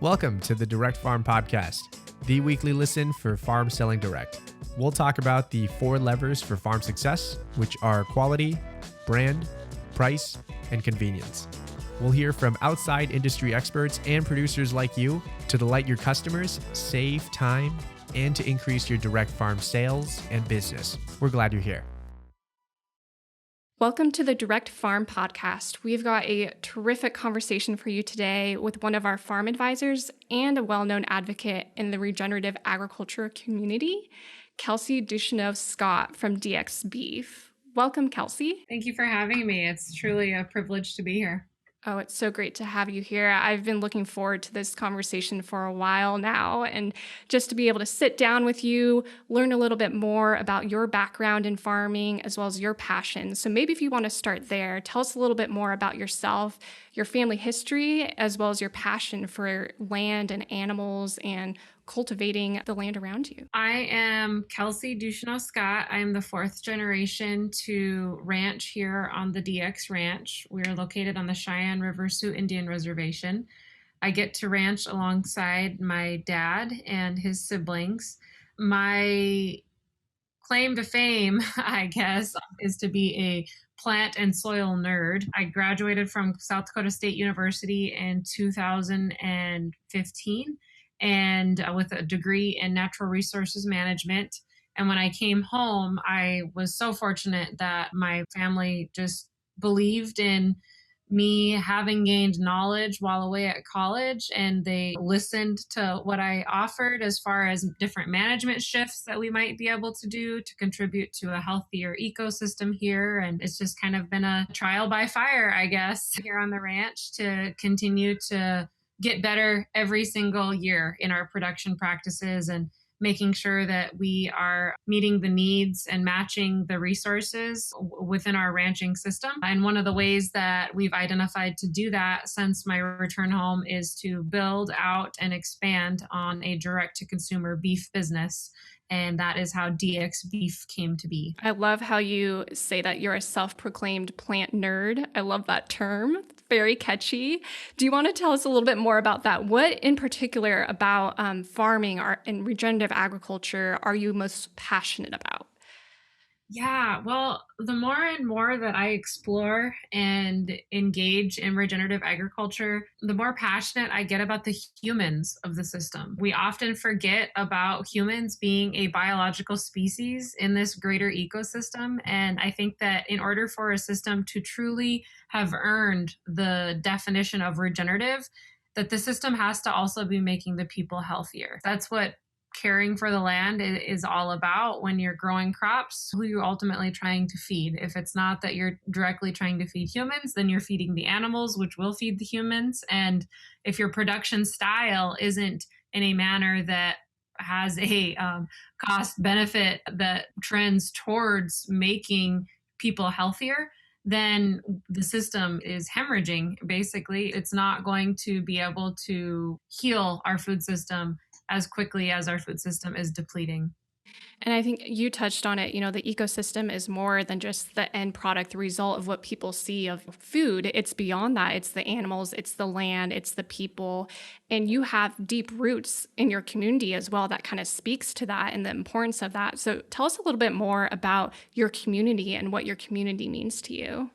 Welcome to the Direct Farm Podcast, the weekly listen for farm selling direct. We'll talk about the 4 levers for farm success, which are quality, brand, price, and convenience. We'll hear from outside industry experts and producers like you to delight your customers, save time, and to increase your direct farm sales and business. We're glad you're here. Welcome to the Direct Farm Podcast. We've got a terrific conversation for you today with one of our farm advisors and a well-known advocate in the regenerative agriculture community, Kelsey Ducheneaux-Scott from DX Beef. Welcome, Kelsey. Thank you for having me. It's truly a privilege to be here. Oh, it's so great to have you here. I've been looking forward to this conversation for a while now, and just to be able to sit down with you, learn a little bit more about your background in farming as well as your passion. So maybe if you want to start there, tell us a little bit more about yourself, your family history, as well as your passion for land and animals and cultivating the land around you. I am Kelsey Ducheneaux-Scott. I'm the 4th generation to ranch here on the DX Ranch. We are located on the Cheyenne River Sioux Indian Reservation. I get to ranch alongside my dad and his siblings. My claim to fame, I guess, is to be a plant and soil nerd. I graduated from South Dakota State University in 2015. and with a degree in natural resources management. And when I came home, I was so fortunate that my family just believed in me having gained knowledge while away at college, and they listened to what I offered as far as different management shifts that we might be able to do to contribute to a healthier ecosystem here. And it's just kind of been a trial by fire, I guess, here on the ranch to continue to get better every single year in our production practices and making sure that we are meeting the needs and matching the resources within our ranching system. And one of the ways that we've identified to do that since my return home is to build out and expand on a direct-to-consumer beef business. And that is how DX Beef came to be. I love how you say that you're a self-proclaimed plant nerd. I love that term. Very catchy. Do you want to tell us a little bit more about that? What in particular about farming and regenerative agriculture are you most passionate about? Yeah, well, the more and more that I explore and engage in regenerative agriculture, the more passionate I get about the humans of the system. We often forget about humans being a biological species in this greater ecosystem. And I think that in order for a system to truly have earned the definition of regenerative, that the system has to also be making the people healthier. That's what caring for the land is all about. When you're growing crops, who you're ultimately trying to feed. If it's not that you're directly trying to feed humans, then you're feeding the animals, which will feed the humans. And if your production style isn't in a manner that has a cost benefit that trends towards making people healthier, then the system is hemorrhaging. Basically, it's not going to be able to heal our food system as quickly as our food system is depleting. And I think you touched on it, the ecosystem is more than just the end product, the result of what people see of food. It's beyond that. It's the animals, it's the land, it's the people. And you have deep roots in your community as well that kind of speaks to that and the importance of that. So tell us a little bit more about your community and what your community means to you.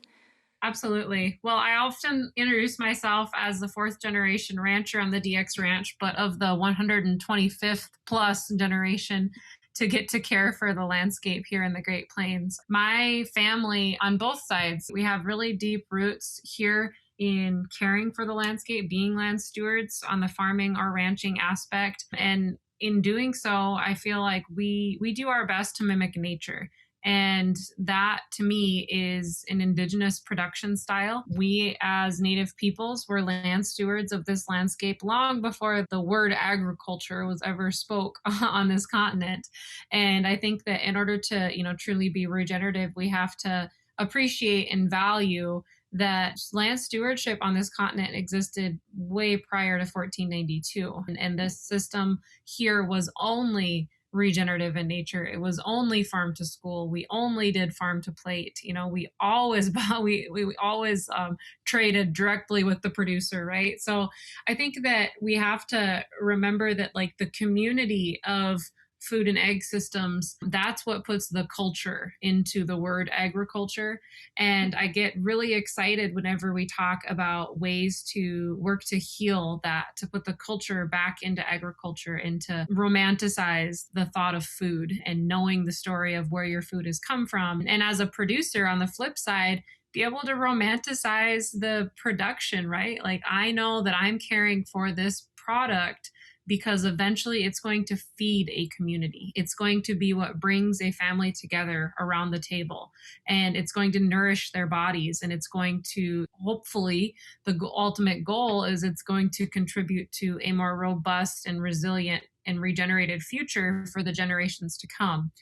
Absolutely. Well, I often introduce myself as the 4th generation rancher on the DX Ranch, but of the 125th plus generation to get to care for the landscape here in the Great Plains. My family on both sides, we have really deep roots here in caring for the landscape, being land stewards on the farming or ranching aspect. And in doing so, I feel like we do our best to mimic nature. And that, to me, is an indigenous production style. We, as Native peoples, were land stewards of this landscape long before the word agriculture was ever spoke on this continent. And I think that in order to, truly be regenerative, we have to appreciate and value that land stewardship on this continent existed way prior to 1492. And this system here was only regenerative in nature. It was only farm to school. We only did farm to plate. We always we always traded directly with the producer, right? So I think that we have to remember that like the community of food and egg systems, that's what puts the culture into the word agriculture. And I get really excited whenever we talk about ways to work to heal that, to put the culture back into agriculture and to romanticize the thought of food and knowing the story of where your food has come from. And as a producer, on the flip side, be able to romanticize the production, right? Like I know that I'm caring for this product because eventually it's going to feed a community. It's going to be what brings a family together around the table, and it's going to nourish their bodies. And it's going to, hopefully, the ultimate goal is it's going to contribute to a more robust and resilient and regenerated future for the generations to come.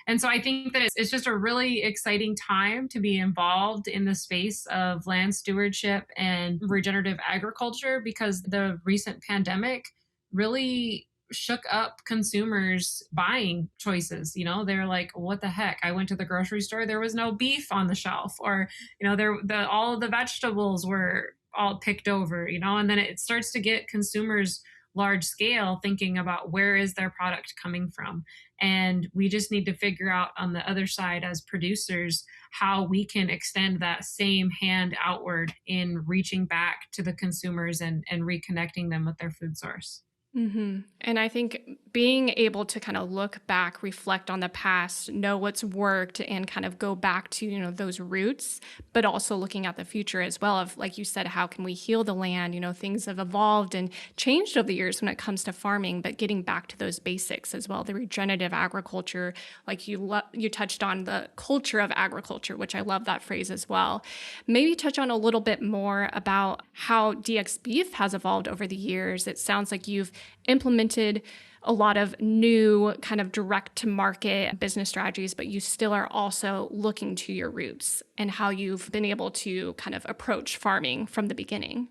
And so I think that it's just a really exciting time to be involved in the space of land stewardship and regenerative agriculture, because the recent pandemic really shook up consumers' buying choices. They're like, what the heck? I went to the grocery store, there was no beef on the shelf, or all of the vegetables were all picked over, and then it starts to get consumers large scale thinking about where is their product coming from. And we just need to figure out on the other side as producers how we can extend that same hand outward in reaching back to the consumers and reconnecting them with their food source. And I think being able to kind of look back, reflect on the past, know what's worked, and kind of go back to, those roots, but also looking at the future as well of, like you said, how can we heal the land? Things have evolved and changed over the years when it comes to farming, but getting back to those basics as well, the regenerative agriculture, like you touched on the culture of agriculture, which I love that phrase as well. Maybe touch on a little bit more about how DX beef has evolved over the years. It sounds like you've implemented a lot of new kind of direct to market business strategies, but you still are also looking to your roots and how you've been able to kind of approach farming from the beginning.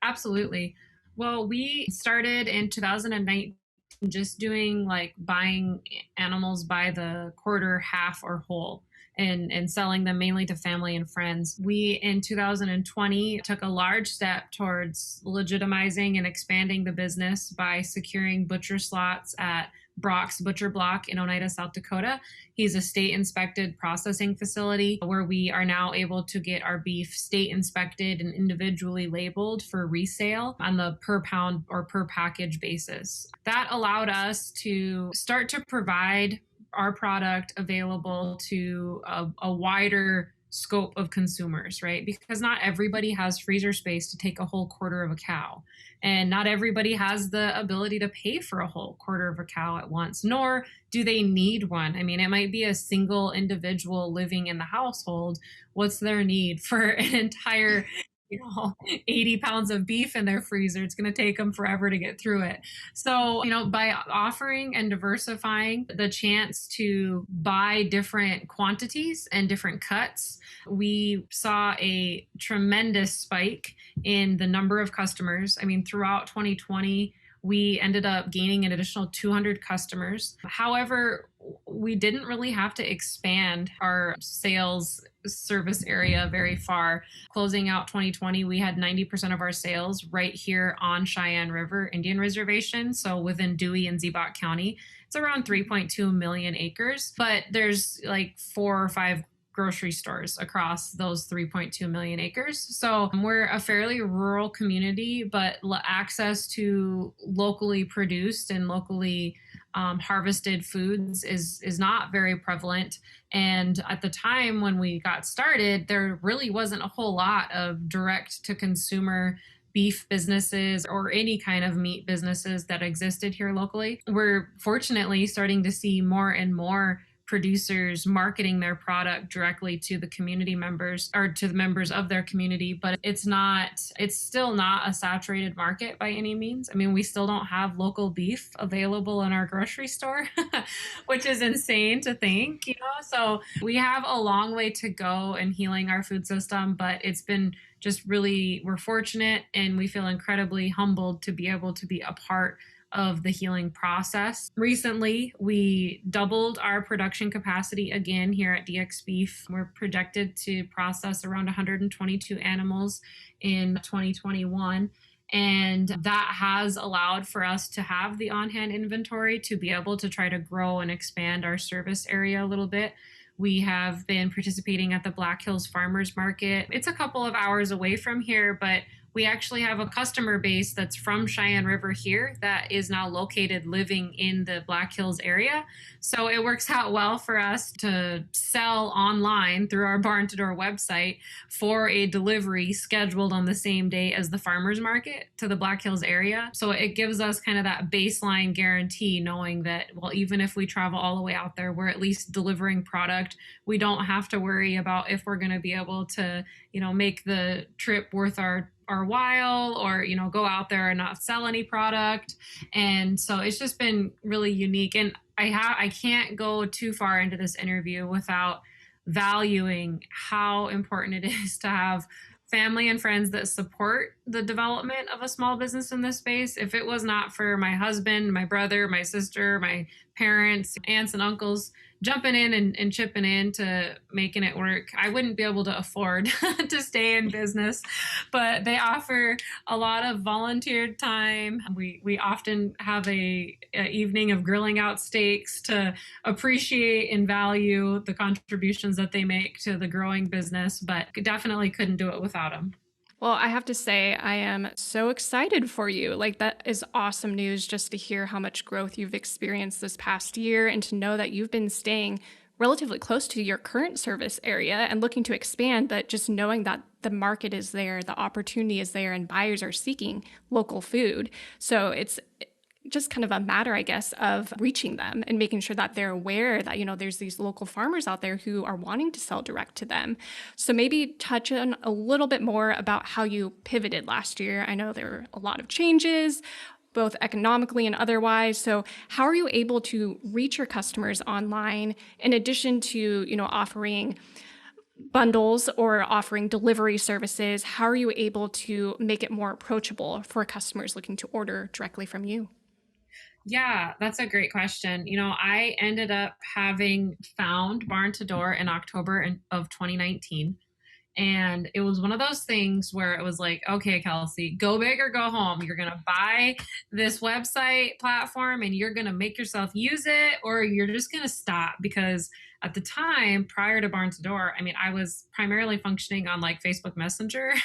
Absolutely. Well, we started in 2019 just doing like buying animals by the quarter, half, or whole, and selling them mainly to family and friends. We, in 2020, took a large step towards legitimizing and expanding the business by securing butcher slots at Brock's Butcher Block in Oneida, South Dakota. He's a state inspected processing facility where we are now able to get our beef state inspected and individually labeled for resale on the per pound or per package basis. That allowed us to start to provide our product available to a wider scope of consumers, right? Because not everybody has freezer space to take a whole quarter of a cow. And not everybody has the ability to pay for a whole quarter of a cow at once, nor do they need one. I mean, it might be a single individual living in the household. What's their need for an entire 80 pounds of beef in their freezer? It's going to take them forever to get through it. So, by offering and diversifying the chance to buy different quantities and different cuts, we saw a tremendous spike in the number of customers. I mean, throughout 2020, we ended up gaining an additional 200 customers. However, we didn't really have to expand our sales service area very far. Closing out 2020, we had 90% of our sales right here on Cheyenne River Indian Reservation, so within Dewey and Ziebach County. It's around 3.2 million acres, but there's like 4 or 5 grocery stores across those 3.2 million acres. So we're a fairly rural community, but access to locally produced and locally harvested foods is not very prevalent. And at the time when we got started, there really wasn't a whole lot of direct to consumer beef businesses or any kind of meat businesses that existed here locally. We're fortunately starting to see more and more producers marketing their product directly to the community members or to the members of their community, but it's still not a saturated market by any means. I mean, we still don't have local beef available in our grocery store, which is insane to think, so we have a long way to go in healing our food system, but it's been just really, we're fortunate and we feel incredibly humbled to be able to be a part of the healing process. Recently, we doubled our production capacity again here at DX Beef. We're projected to process around 122 animals in 2021. And that has allowed for us to have the on-hand inventory to be able to try to grow and expand our service area a little bit. We have been participating at the Black Hills Farmers Market. It's a couple of hours away from here, but we actually have a customer base that's from Cheyenne River here that is now located living in the Black Hills area. So it works out well for us to sell online through our Barn to Door website for a delivery scheduled on the same day as the farmers market to the Black Hills area. So it gives us kind of that baseline guarantee, knowing that, well, even if we travel all the way out there, we're at least delivering product. We don't have to worry about if we're going to be able to, make the trip worth our while, or go out there and not sell any product. And so it's just been really unique. And I can't go too far into this interview without valuing how important it is to have family and friends that support the development of a small business in this space. If it was not for my husband, my brother, my sister, my parents, aunts and uncles jumping in and chipping in to making it work, I wouldn't be able to afford to stay in business. But they offer a lot of volunteered time. We often have a evening of grilling out steaks to appreciate and value the contributions that they make to the growing business, but definitely couldn't do it without them. Well, I have to say, I am so excited for you. Like, that is awesome news just to hear how much growth you've experienced this past year and to know that you've been staying relatively close to your current service area and looking to expand, but just knowing that the market is there, the opportunity is there, and buyers are seeking local food. So it's just kind of a matter, I guess, of reaching them and making sure that they're aware that, there's these local farmers out there who are wanting to sell direct to them. So maybe touch on a little bit more about how you pivoted last year. I know there were a lot of changes, both economically and otherwise. So how are you able to reach your customers online in addition to, offering bundles or offering delivery services? How are you able to make it more approachable for customers looking to order directly from you? Yeah, that's a great question. I ended up having found Barn to Door in October of 2019. And it was one of those things where it was like, okay, Kelsey, go big or go home. You're going to buy this website platform and you're going to make yourself use it, or you're just going to stop. Because at the time, prior to Barn to Door, I was primarily functioning on like Facebook Messenger.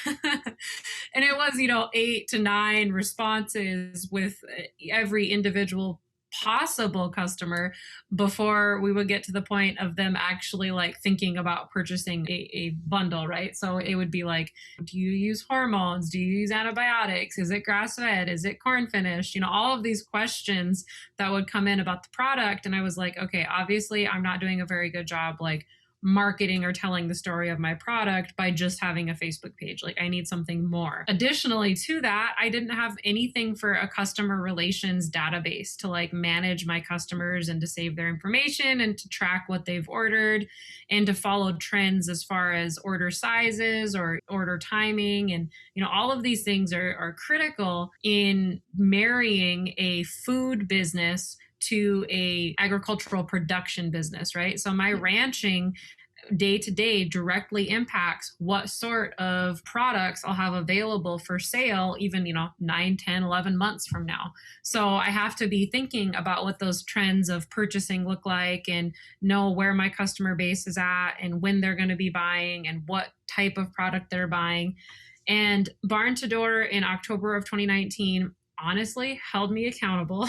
And it was, 8 to 9 responses with every individual possible customer before we would get to the point of them actually like thinking about purchasing a bundle, right? So it would be like, do you use hormones? Do you use antibiotics? Is it grass fed? Is it corn finished? All of these questions that would come in about the product. And I was like, okay, obviously I'm not doing a very good job like marketing or telling the story of my product by just having a Facebook page. Like, I need something more. Additionally to that, I didn't have anything for a customer relations database to like manage my customers and to save their information and to track what they've ordered and to follow trends as far as order sizes or order timing. And, all of these things are critical in marrying a food business to a agricultural production business, right? So my ranching day to day directly impacts what sort of products I'll have available for sale, even, 9, 10, 11 months from now. So I have to be thinking about what those trends of purchasing look like and know where my customer base is at and when they're going to be buying and what type of product they're buying. And Barn to Door in October of 2019 honestly held me accountable.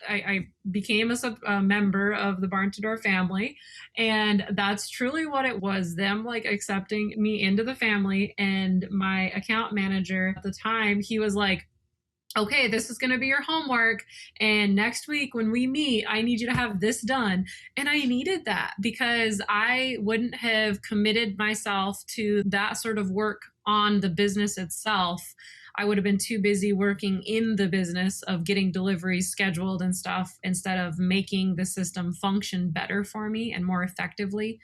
I became a member of the Barn to Door family, and that's truly what it was, them like accepting me into the family. And my account manager at the time, he was like, okay, this is going to be your homework. And next week when we meet, I need you to have this done. And I needed that because I wouldn't have committed myself to that sort of work on the business itself. I would have been too busy working in the business of getting deliveries scheduled and stuff instead of making the system function better for me and more effectively.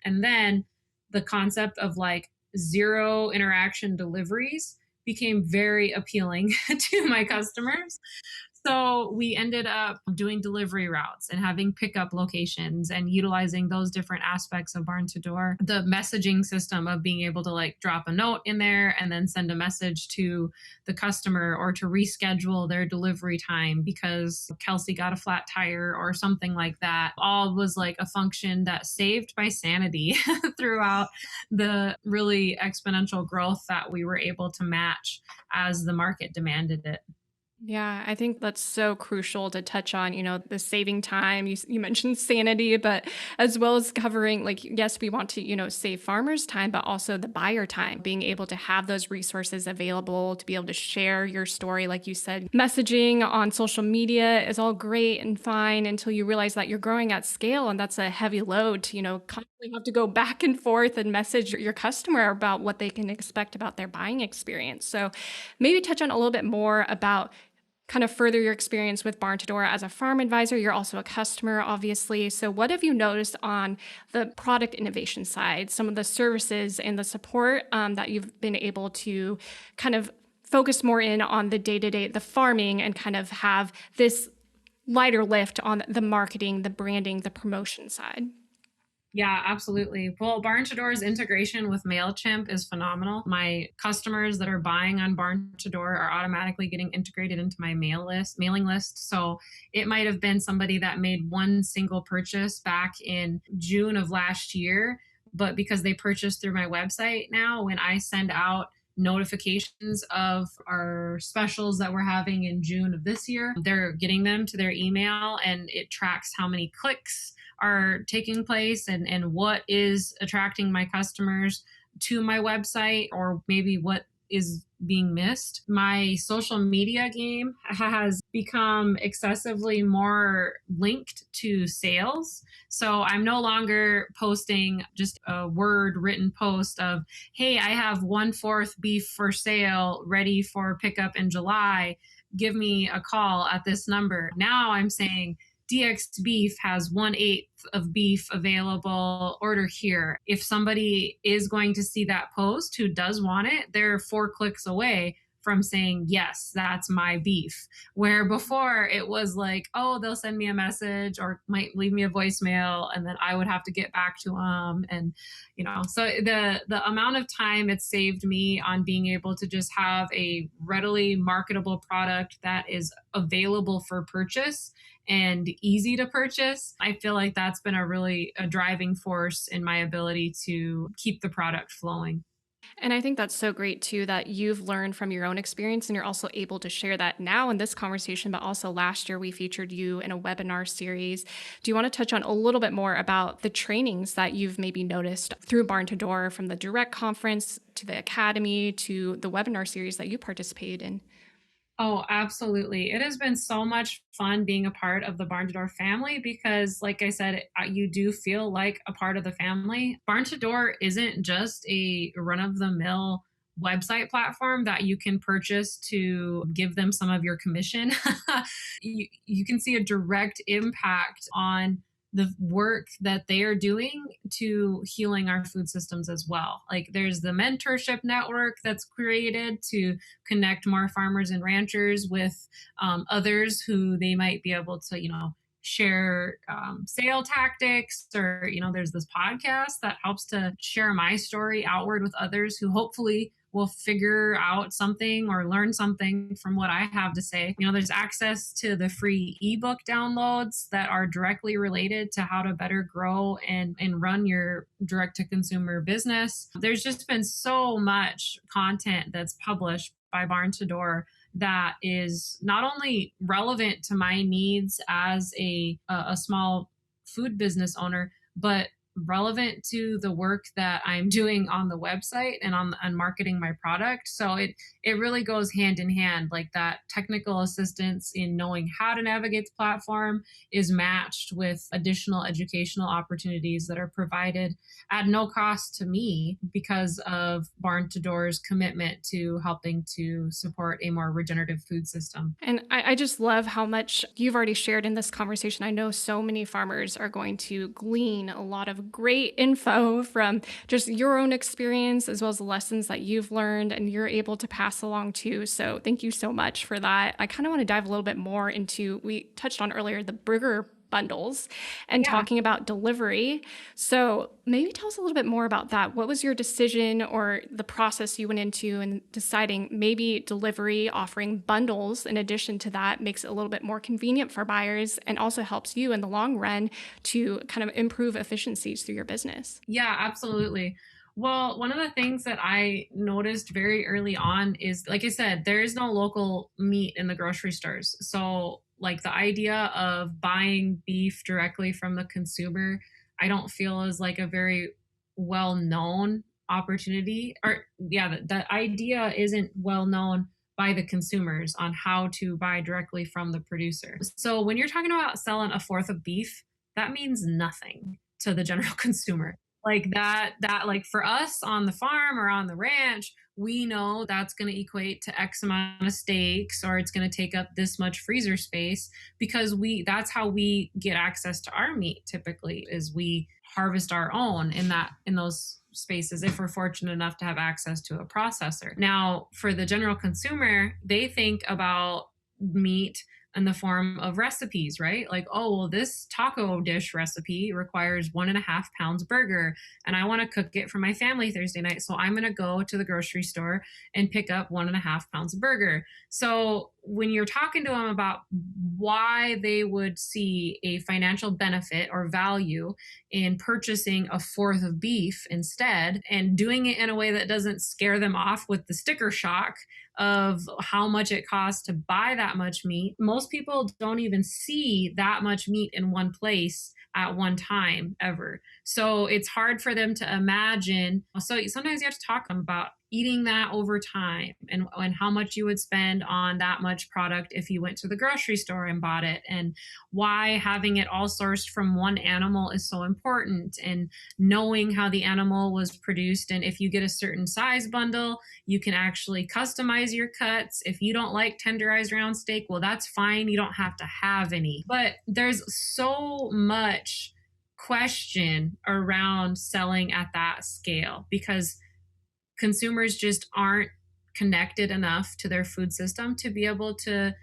And then the concept of like zero interaction deliveries became very appealing to my customers. So we ended up doing delivery routes and having pickup locations and utilizing those different aspects of barn to door. The messaging system of being able to like drop a note in there and then send a message to the customer or to reschedule their delivery time because Kelsey got a flat tire or something like that. All was like a function that saved my sanity throughout the really exponential growth that we were able to match as the market demanded it. Yeah, I think that's so crucial to touch on, the saving time. You mentioned sanity, but as well as covering, like, yes, we want to, save farmers time, but also the buyer time, being able to have those resources available to be able to share your story. Like you said, messaging on social media is all great and fine until you realize that you're growing at scale. And that's a heavy load to, constantly have to go back and forth and message your customer about what they can expect about their buying experience. So maybe touch on a little bit more about kind of further your experience with Barn to Door as a farm advisor. You're also a customer, obviously. So what have you noticed on the product innovation side, some of the services and the support that you've been able to kind of focus more in on the day-to-day, the farming, and kind of have this lighter lift on the marketing, the branding, the promotion side? Yeah, absolutely. Well, Barn to Door's integration with MailChimp is phenomenal. My customers that are buying on Barn to Door are automatically getting integrated into my mailing list. So it might have been somebody that made one single purchase back in June of last year, but because they purchased through my website now, when I send out notifications of our specials that we're having in June of this year, they're getting them to their email and it tracks how many clicks are taking place and what is attracting my customers to my website or maybe what is being missed. My social media game has become excessively more linked to sales. So I'm no longer posting just a word written post of, hey, I have 1/4 beef for sale ready for pickup in July. Give me a call at this number. Now I'm saying, DX Beef has 1/8 of beef available. Order here. If somebody is going to see that post who does want it, they're 4 clicks away from saying, yes, that's my beef. Where before it was like, oh, they'll send me a message or might leave me a voicemail and then I would have to get back to them. And, so the amount of time it's saved me on being able to just have a readily marketable product that is available for purchase and easy to purchase, I feel like that's been a driving force in my ability to keep the product flowing. And I think that's so great too that you've learned from your own experience and you're also able to share that now in this conversation, but also last year we featured you in a webinar series. Do you want to touch on a little bit more about the trainings that you've maybe noticed through Barn to Door, from the direct conference to the academy to the webinar series that you participated in? Oh, absolutely. It has been so much fun being a part of the Barn to Door family because, like I said, you do feel like a part of the family. Barn to Door isn't just a run of the mill website platform that you can purchase to give them some of your commission. You can see a direct impact on the work that they are doing to healing our food systems as well. Like there's the mentorship network that's created to connect more farmers and ranchers with others who they might be able to, share sale tactics or, there's this podcast that helps to share my story outward with others who hopefully will figure out something or learn something from what I have to say. There's access to the free ebook downloads that are directly related to how to better grow and run your direct to consumer business. There's just been so much content that's published by Barn to Door that is not only relevant to my needs as a small food business owner, but relevant to the work that I'm doing on the website and on marketing my product. So it really goes hand in hand. Like that technical assistance in knowing how to navigate the platform is matched with additional educational opportunities that are provided at no cost to me because of Barn to Door's commitment to helping to support a more regenerative food system. And I just love how much you've already shared in this conversation. I know so many farmers are going to glean a lot of of great info from just your own experience as well as the lessons that you've learned and you're able to pass along too. So thank you so much for that. I kind of want to dive a little bit more into, we touched on earlier, the burger bundles and talking about delivery. So maybe tell us a little bit more about that. What was your decision or the process you went into in deciding maybe delivery, offering bundles in addition to that makes it a little bit more convenient for buyers and also helps you in the long run to kind of improve efficiencies through your business? Yeah, absolutely. Well, one of the things that I noticed very early on is, like I said, there is no local meat in the grocery stores. So, like the idea of buying beef directly from the consumer, I don't feel is like a very well known opportunity. Or, yeah, the idea isn't well known by the consumers on how to buy directly from the producer. So, when you're talking about selling a fourth of beef, that means nothing to the general consumer. Like that like for us on the farm or on the ranch, we know that's going to equate to X amount of steaks, or it's going to take up this much freezer space, because that's how we get access to our meat typically, is we harvest our own in those spaces if we're fortunate enough to have access to a processor. Now, for the general consumer, they think about meat in the form of recipes, right? Like, oh, well, this taco dish recipe requires 1.5 pounds burger, and I want to cook it for my family Thursday night. So I'm going to go to the grocery store and pick up 1.5 pounds of burger. So when you're talking to them about why they would see a financial benefit or value in purchasing a fourth of beef instead, and doing it in a way that doesn't scare them off with the sticker shock of how much it costs to buy that much meat, most people don't even see that much meat in one place at one time ever. So it's hard for them to imagine. So sometimes you have to talk about eating that over time, and how much you would spend on that much product if you went to the grocery store and bought it, and why having it all sourced from one animal is so important, and knowing how the animal was produced. And if you get a certain size bundle, you can actually customize your cuts. If you don't like tenderized round steak, well, that's fine. You don't have to have any. But there's so much question around selling at that scale because consumers just aren't connected enough to their food system to be able to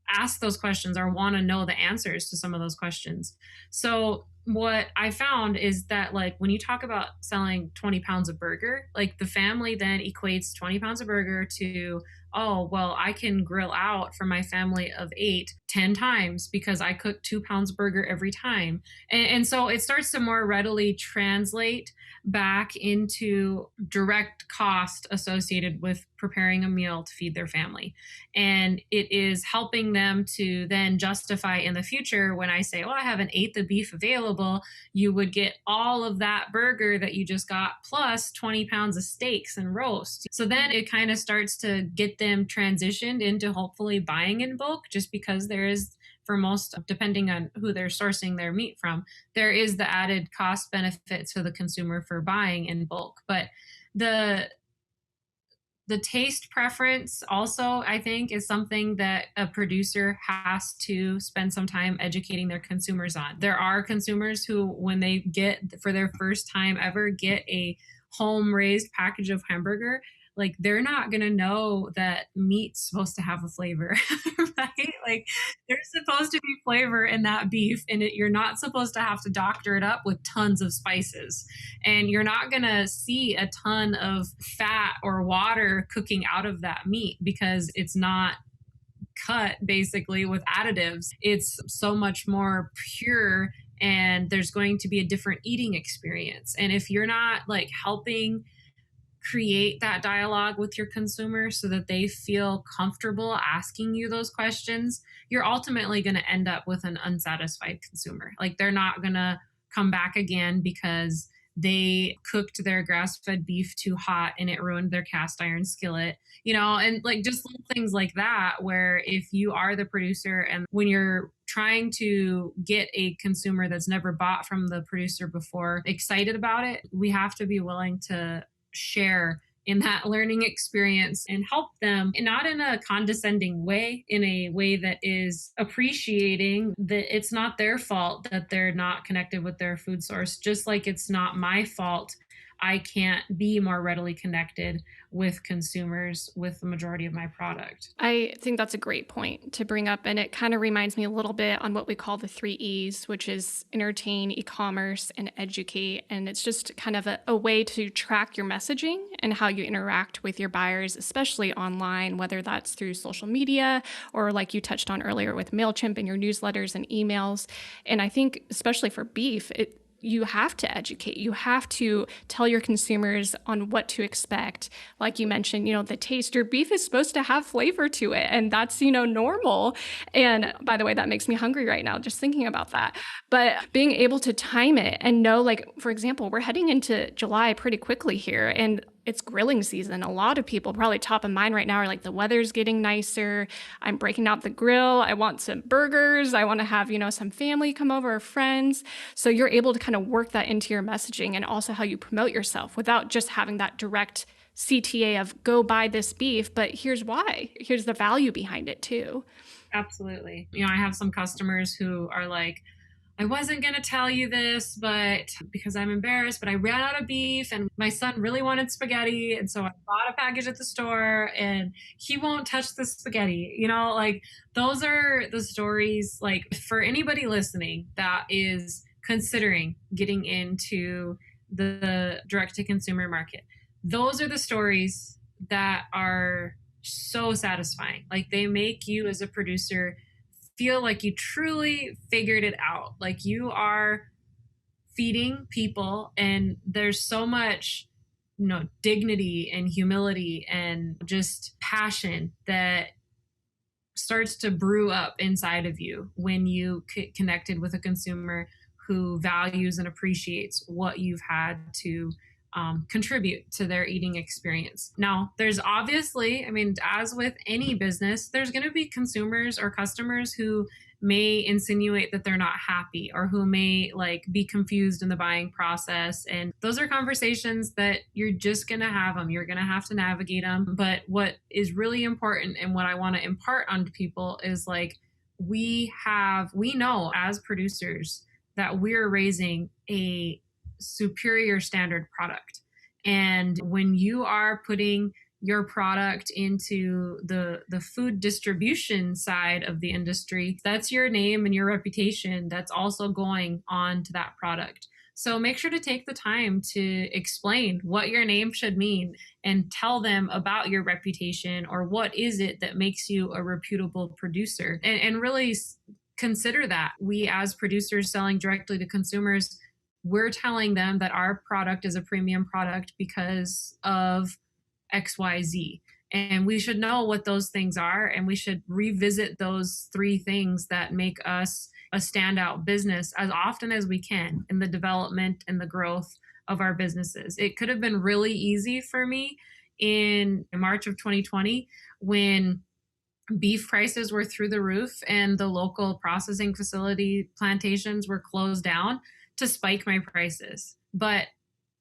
ask those questions or want to know the answers to some of those questions. So what I found is that, like, when you talk about selling 20 pounds of burger, like the family then equates 20 pounds of burger to, oh, well, I can grill out for my family of 8 10 times because I cook 2 pounds burger every time. And so it starts to more readily translate back into direct cost associated with preparing a meal to feed their family. And it is helping them to then justify in the future when I say, oh, I have an eighth of beef available, you would get all of that burger that you just got plus 20 pounds of steaks and roast. So then it kind of starts to get them transitioned into hopefully buying in bulk, just because there is, for most, depending on who they're sourcing their meat from, there is the added cost benefit to the consumer for buying in bulk. But the taste preference also, I think, is something that a producer has to spend some time educating their consumers on. There are consumers who, when they get, for their first time ever, get a home raised package of hamburger, like they're not going to know that meat's supposed to have a flavor, right? Like there's supposed to be flavor in that beef, and you're not supposed to have to doctor it up with tons of spices. And you're not going to see a ton of fat or water cooking out of that meat because it's not cut basically with additives. It's so much more pure, and there's going to be a different eating experience. And if you're not like helping create that dialogue with your consumer so that they feel comfortable asking you those questions, you're ultimately going to end up with an unsatisfied consumer. Like they're not going to come back again because they cooked their grass-fed beef too hot and it ruined their cast iron skillet, and like just little things like that, where if you are the producer and when you're trying to get a consumer that's never bought from the producer before excited about it, we have to be willing to share in that learning experience and help them, and not in a condescending way, in a way that is appreciating that it's not their fault that they're not connected with their food source, just like it's not my fault I can't be more readily connected with consumers with the majority of my product. I think that's a great point to bring up. And it kind of reminds me a little bit on what we call the 3 E's, which is entertain, e-commerce, and educate. And it's just kind of a way to track your messaging and how you interact with your buyers, especially online, whether that's through social media or like you touched on earlier with MailChimp and your newsletters and emails. And I think especially for beef, you have to educate. You have to tell your consumers on what to expect. Like you mentioned, the taste. Your beef is supposed to have flavor to it, and that's, normal. And by the way, that makes me hungry right now, just thinking about that. But being able to time it and know, like, for example, we're heading into July pretty quickly here, and it's grilling season. A lot of people probably top of mind right now are like, the weather's getting nicer. I'm breaking out the grill. I want some burgers. I want to have, some family come over or friends. So you're able to kind of work that into your messaging and also how you promote yourself without just having that direct CTA of go buy this beef, but here's why. Here's the value behind it too. Absolutely. I have some customers who are like, I wasn't going to tell you this, but because I'm embarrassed, but I ran out of beef and my son really wanted spaghetti. And so I bought a package at the store and he won't touch the spaghetti. Like those are the stories, like for anybody listening that is considering getting into the direct to consumer market. Those are the stories that are so satisfying. Like they make you as a producer feel like you truly figured it out. Like you are feeding people, and there's so much, dignity and humility and just passion that starts to brew up inside of you when you connected with a consumer who values and appreciates what you've had to contribute to their eating experience. Now, there's obviously, as with any business, there's going to be consumers or customers who may insinuate that they're not happy or who may be confused in the buying process. And those are conversations that you're just going to have them. You're going to have to navigate them. But what is really important and what I want to impart onto people is we know as producers that we're raising a superior standard product. And when you are putting your product into the food distribution side of the industry, that's your name and your reputation that's also going on to that product. So make sure to take the time to explain what your name should mean and tell them about your reputation, or what is it that makes you a reputable producer, and really consider that. We as producers selling directly to consumers, we're telling them that our product is a premium product because of XYZ. And we should know what those things are, and we should revisit those 3 things that make us a standout business as often as we can in the development and the growth of our businesses. It could have been really easy for me in March of 2020 when beef prices were through the roof and the local processing facility plantations were closed down, to spike my prices. But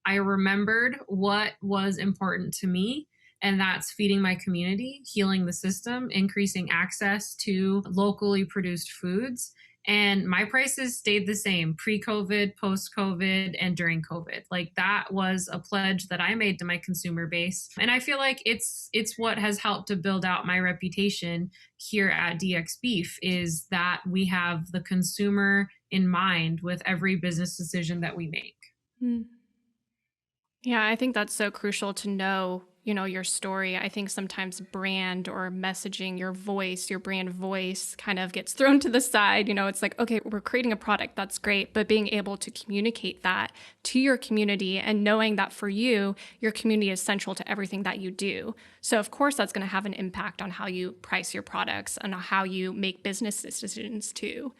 I remembered what was important to me, and that's feeding my community, healing the system, increasing access to locally produced foods. And my prices stayed the same pre-COVID, post-COVID, and during COVID. That was a pledge that I made to my consumer base. And I feel like it's what has helped to build out my reputation here at DX Beef, is that we have the consumer in mind with every business decision that we make. Yeah, I think that's so crucial to know, your story. I think sometimes brand or messaging, your voice, your brand voice kind of gets thrown to the side. It's like, okay, we're creating a product. That's great. But being able to communicate that to your community and knowing that for you, your community is central to everything that you do. So of course, that's going to have an impact on how you price your products and how you make business decisions too.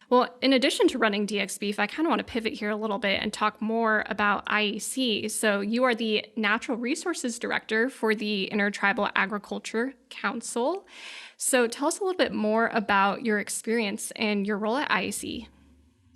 Well, in addition to running DX Beef, I kind of want to pivot here a little bit and talk more about IEC. So you are the Natural Resources Director for the Intertribal Agriculture Council. So tell us a little bit more about your experience and your role at IEC.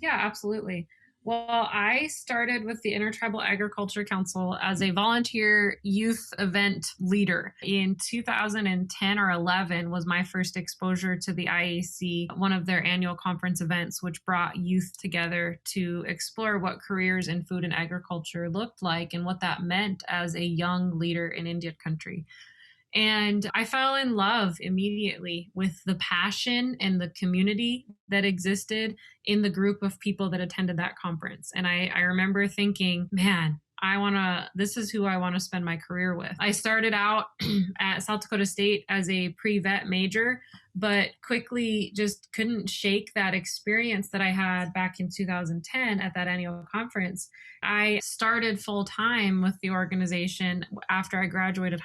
Yeah, absolutely. Well, I started with the Intertribal Agriculture Council as a volunteer youth event leader. In 2010 or 11 was my first exposure to the IAC, one of their annual conference events, which brought youth together to explore what careers in food and agriculture looked like and what that meant as a young leader in Indian country. And I fell in love immediately with the passion and the community that existed in the group of people that attended that conference. And I remember thinking, man, this is who I want to spend my career with. I started out at South Dakota State as a pre-vet major, but quickly just couldn't shake that experience that I had back in 2010 at that annual conference. I started full time with the organization after I graduated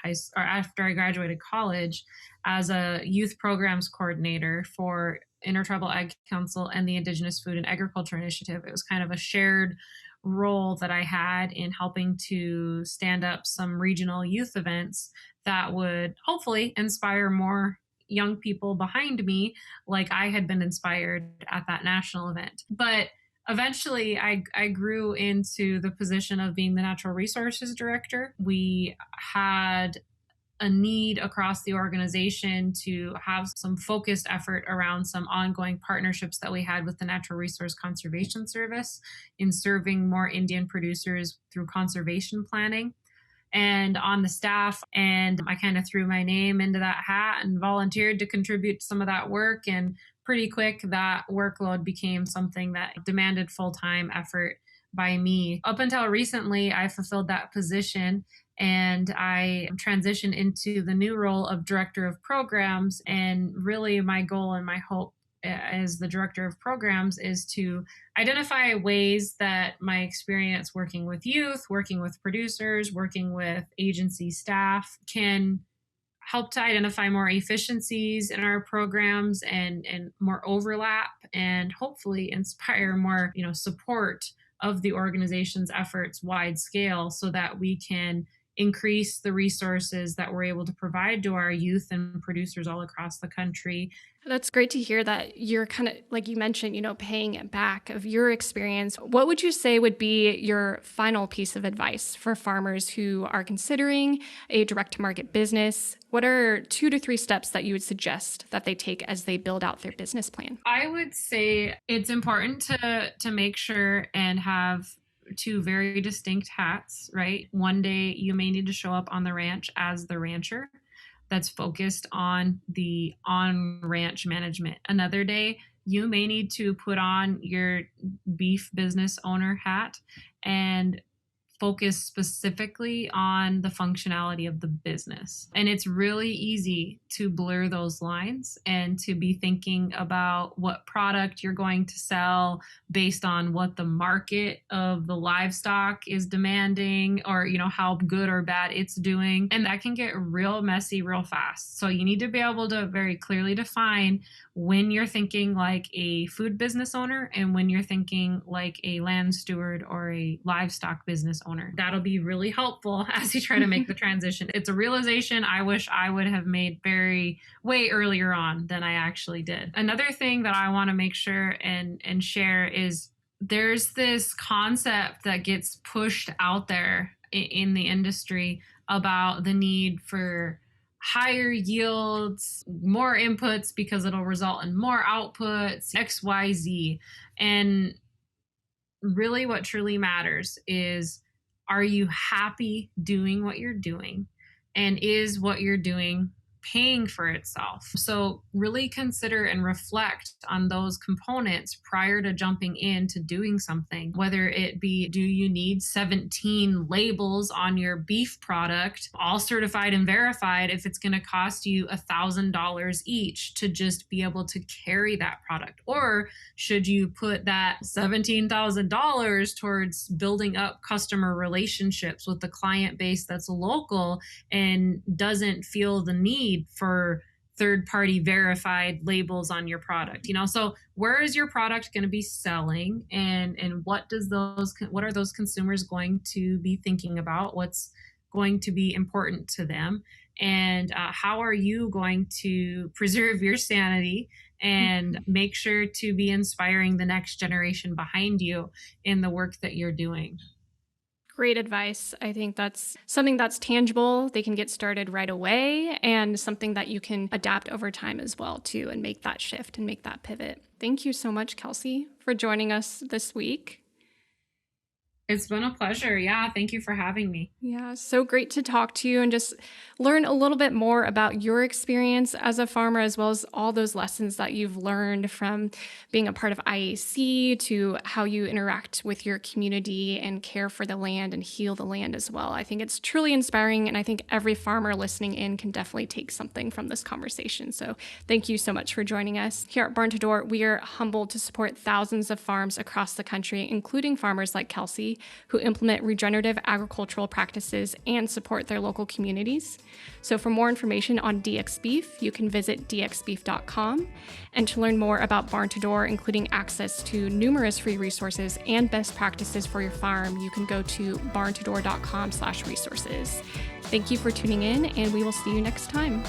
college as a youth programs coordinator for Intertribal Ag Council and the Indigenous Food and Agriculture Initiative. It was kind of a shared role that I had in helping to stand up some regional youth events that would hopefully inspire more young people behind me, like I had been inspired at that national event. But eventually, I grew into the position of being the natural resources director. We had a need across the organization to have some focused effort around some ongoing partnerships that we had with the Natural Resource Conservation Service in serving more Indian producers through conservation planning and on the staff. And I kind of threw my name into that hat and volunteered to contribute to some of that work. And pretty quick, that workload became something that demanded full-time effort by me. Up until recently, I fulfilled that position and I transitioned into the new role of director of programs. And really my goal and my hope as the director of programs is to identify ways that my experience working with youth, working with producers, working with agency staff can help to identify more efficiencies in our programs and more overlap, and hopefully inspire more, support of the organization's efforts wide scale so that we can increase the resources that we're able to provide to our youth and producers all across the country. That's great to hear that you're kind of, like you mentioned, paying it back of your experience. What would you say would be your final piece of advice for farmers who are considering a direct-to-market business? What are 2 to 3 steps that you would suggest that they take as they build out their business plan? I would say it's important to make sure and have 2 very distinct hats, right? One day you may need to show up on the ranch as the rancher that's focused on the on-ranch management. Another day, you may need to put on your beef business owner hat and focus specifically on the functionality of the business. And it's really easy to blur those lines and to be thinking about what product you're going to sell based on what the market of the livestock is demanding, or how good or bad it's doing. And that can get real messy real fast. So you need to be able to very clearly define when you're thinking like a food business owner and when you're thinking like a land steward or a livestock business owner. That'll be really helpful as you try to make the transition. It's a realization I wish I would have made way earlier on than I actually did. Another thing that I want to make sure and share is there's this concept that gets pushed out there in the industry about the need for higher yields, more inputs because it'll result in more outputs, XYZ. And really what truly matters is, are you happy doing what you're doing? And is what you're doing paying for itself? So really consider and reflect on those components prior to jumping into doing something, whether it be, do you need 17 labels on your beef product, all certified and verified, if it's going to cost you $1,000 each to just be able to carry that product? Or should you put that $17,000 towards building up customer relationships with the client base that's local and doesn't feel the need for third-party verified labels on your product? So where is your product going to be selling, and what are those consumers going to be thinking about? What's going to be important to them? And how are you going to preserve your sanity and make sure to be inspiring the next generation behind you in the work that you're doing. Great advice. I think that's something that's tangible. They can get started right away, and something that you can adapt over time as well too, and make that shift and make that pivot. Thank you so much, Kelsey, for joining us this week. It's been a pleasure. Yeah, thank you for having me. Yeah, so great to talk to you and just learn a little bit more about your experience as a farmer, as well as all those lessons that you've learned from being a part of IAC to how you interact with your community and care for the land and heal the land as well. I think it's truly inspiring, and I think every farmer listening in can definitely take something from this conversation. So thank you so much for joining us. Here at Barn to Door, we are humbled to support thousands of farms across the country, including farmers like Kelsey, who implement regenerative agricultural practices and support their local communities. So for more information on DX Beef, you can visit dxbeef.com. And to learn more about Barn to Door, including access to numerous free resources and best practices for your farm, you can go to barntodoor.com/resources. Thank you for tuning in, and we will see you next time.